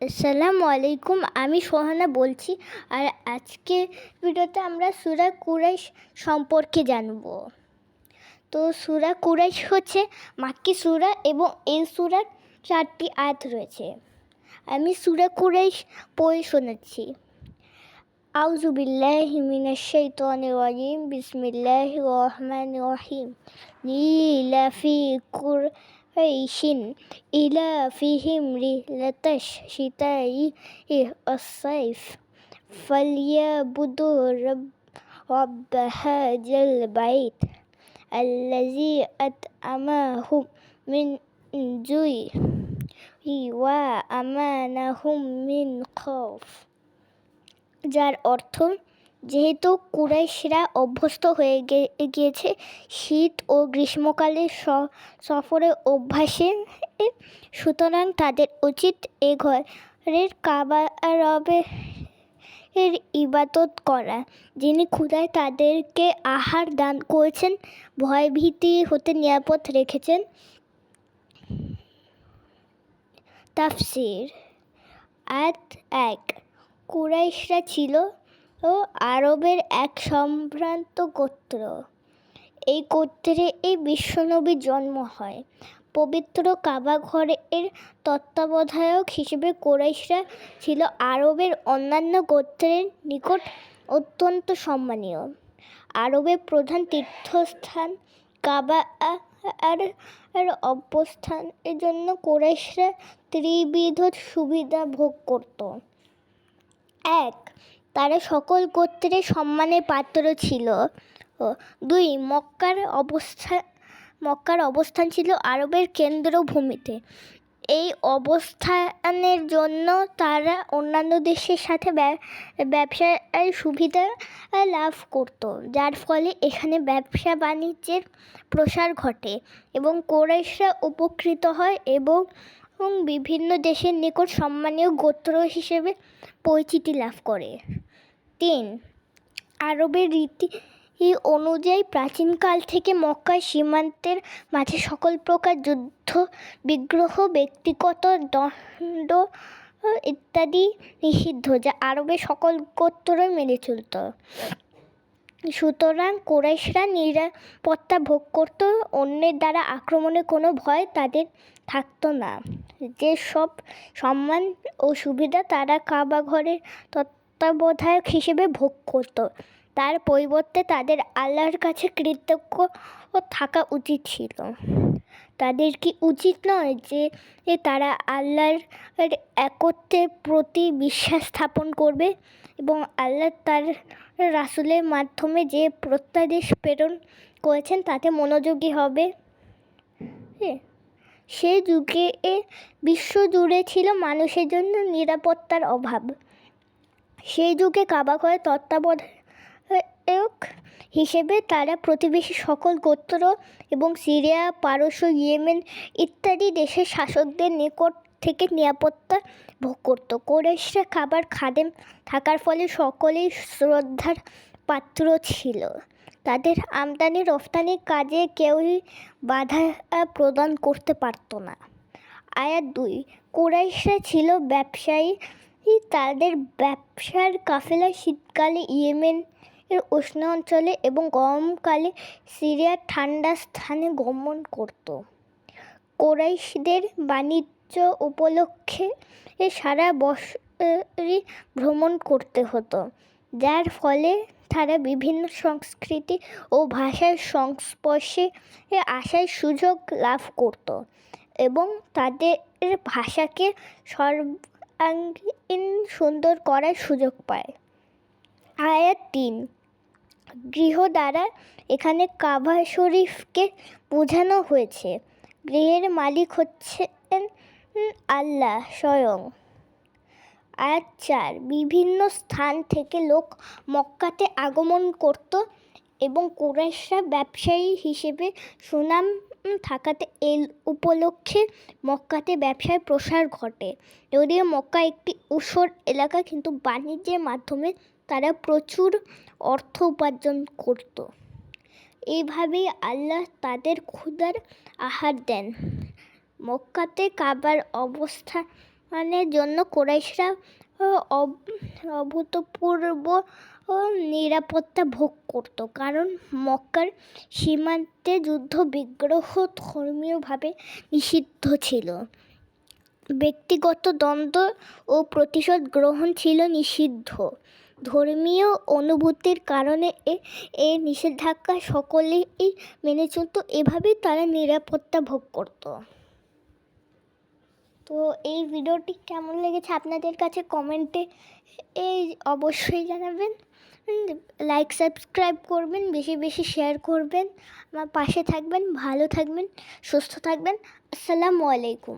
আসসালামু আলাইকুম। আমি সোহানা বলছি। আর আজকে ভিডিওতে আমরা সূরা কুরাইশ সম্পর্কে জানব। তো সূরা কুরাইশ হচ্ছে মাক্কি সূরা এবং এই সূরার 4টি আয়াত রয়েছে। আমি সূরা কুরাইশ পড়ে শোনাচ্ছি। আউযু বিল্লাহি মিনাশ শাইতানির রাজিম। বিসমিল্লাহির রহমানির রহিম। লিইলাফি কুরাইশিন ইলাফিহিম রিহলাতাশ শিতাই ওয়াস-সাইফ ফালইয়াবুদু রাব্ব হাযাল বাইত আল্লাযী আত'আমাহুম মিন জুই ওয়া আমানাহুম মিন খাউফ। যার অর্থ, যেহেতু কুরাইশরা অভ্যস্ত হয়ে গিয়েছে শীত ও গ্রীষ্মকালের সফরের অভ্যাসে, সুতরাং তাদের উচিত এ ঘরের কাবা রবের ইবাদত করা, যিনি ক্ষুধায় তাদেরকে আহার দান করেছেন, ভয়ভীতি হতে নিরাপদ রেখেছেন। তাফসীর। আয়াত 1। কুরাইশরা ছিল আরবের এক সম্ভ্রান্ত গোত্র। এই গোত্রে এই বিশ্বনবীর জন্ম হয়। পবিত্র কাবা ঘরের তত্ত্বাবধায়ক হিসেবে কুরাইশরা ছিল আরবের অন্যান্য গোত্রের নিকট অত্যন্ত সম্মানীয়। আরবের প্রধান তীর্থস্থান কাবা আর অবস্থানের জন্য কুরাইশরা ত্রিবিধ সুবিধা ভোগ করত। 1. তারা সকল গোত্রের সম্মানের পাত্র ছিল। 2. মক্কার অবস্থান ছিল আরবের কেন্দ্রভূমিতে। এই অবস্থানের জন্য তারা অন্যান্য দেশের সাথে ব্যবসার সুবিধা লাভ করত, যার ফলে এখানে ব্যবসা বাণিজ্যের প্রসার ঘটে এবং কুরাইশরা উপকৃত হয় এবং বিভিন্ন দেশের নিকট সম্মানীয় গোত্র হিসেবে পরিচিতি লাভ করে। 3. আরবের রীতি অনুযায়ী প্রাচীনকাল থেকে মক্কার সীমান্তের মাঝে সকল প্রকার যুদ্ধ বিগ্রহ, ব্যক্তিগত দণ্ড ইত্যাদি নিষিদ্ধ, যা আরবের সকল গোত্রই মেনে চলত। সুতরাং কুরাইশরা নিরাপত্তা ভোগ করত, অন্যের দ্বারা আক্রমণের কোনো ভয় তাদের থাকত না। যে সব সম্মান ও সুবিধা তারা কাবা ঘরের তত্ত্বাবধায়ক হিসেবে ভোগ করত, তার পরিবর্তে তাদের আল্লাহর কাছে কৃতজ্ঞ থাকা উচিত ছিল। তাদের কি উচিত নয় যে তারা আল্লাহর একত্বের প্রতি বিশ্বাস স্থাপন করবে এবং আল্লাহ তার রাসূলের মাধ্যমে যে প্রত্যাদেশ প্রেরণ করেছেন তাতে মনোযোগী হবে? সেই যুগে বিশ্বজুড়ে ছিল মানুষের জন্য নিরাপত্তার অভাব। সেই যুগে কাবা ঘরের তত্ত্বাবধায়ক হিসেবে তারা প্রতিবেশী সকল গোত্র এবং সিরিয়া, পারস্য, ইয়েমেন ইত্যাদি দেশের শাসকদের নিকট থেকে নিরাপত্তা ভোগ করত। কুরাইশরা কাবার খাদেম থাকার ফলে সকলেই শ্রদ্ধার পাত্র ছিল। তাদের আমদানি রফতানির কাজে কেউই বাধা প্রদান করতে পারত না। আয়াত 2। কুরাইশরা ছিল ব্যবসায়ী। তাদের ব্যবসার কাফেলা শীতকালে ইয়েমেনের উষ্ণ অঞ্চলে এবং গরমকালে সিরিয়ার ঠান্ডা স্থানে গমন করত। কুরাইশদের বাণিজ্য উপলক্ষে সারা বছরই ভ্রমণ করতে হতো, যার ফলে তারা বিভিন্ন সংস্কৃতি ও ভাষার সংস্পর্শে আসার সুযোগ লাভ করত এবং তাদের ভাষাকে সর্বাঙ্গীন সুন্দর করার সুযোগ পায়। আয়াত 3। গৃহ দ্বারা এখানে কাবা শরীফকে বোঝানো হয়েছে। গৃহের মালিক হচ্ছেন আল্লাহ স্বয়ং। আয়াত 4। বিভিন্ন স্থান থেকে লোক মক্কাতে আগমন করত এবং কুরাইশরা ব্যবসায়ী হিসেবে সুনাম থাকাতে এই উপলক্ষে মক্কাতে ব্যবসার প্রসার ঘটে। যদিও মক্কা একটি ঊষর এলাকা, কিন্তু বাণিজ্যের মাধ্যমে তারা প্রচুর অর্থ উপার্জন করত। এইভাবেই আল্লাহ তাদের ক্ষুধার আহার দেন। মক্কাতে কাবার অবস্থান জন্য কুরাইশরা অভূতপূর্ব নিরাপত্তা ভোগ করত, কারণ মক্কার সীমান্তে যুদ্ধ বিগ্রহ ধর্মীয়ভাবে নিষিদ্ধ ছিল। ব্যক্তিগত দ্বন্দ্ব ও প্রতিশোধ গ্রহণ ছিল নিষিদ্ধ। ধর্মীয় অনুভূতির কারণে এ নিষেধাজ্ঞা সকলেই মেনে চলত। এভাবেই তারা নিরাপত্তা ভোগ করত। তো এই ভিডিওটি কেমন লেগেছে আপনাদের কাছে কমেন্টে অবশ্যই জানাবেন। লাইক সাবস্ক্রাইব করবেন, বেশি বেশি শেয়ার করবেন, আমার পাশে থাকবেন, ভালো থাকবেন, সুস্থ থাকবেন। আসসালামু আলাইকুম।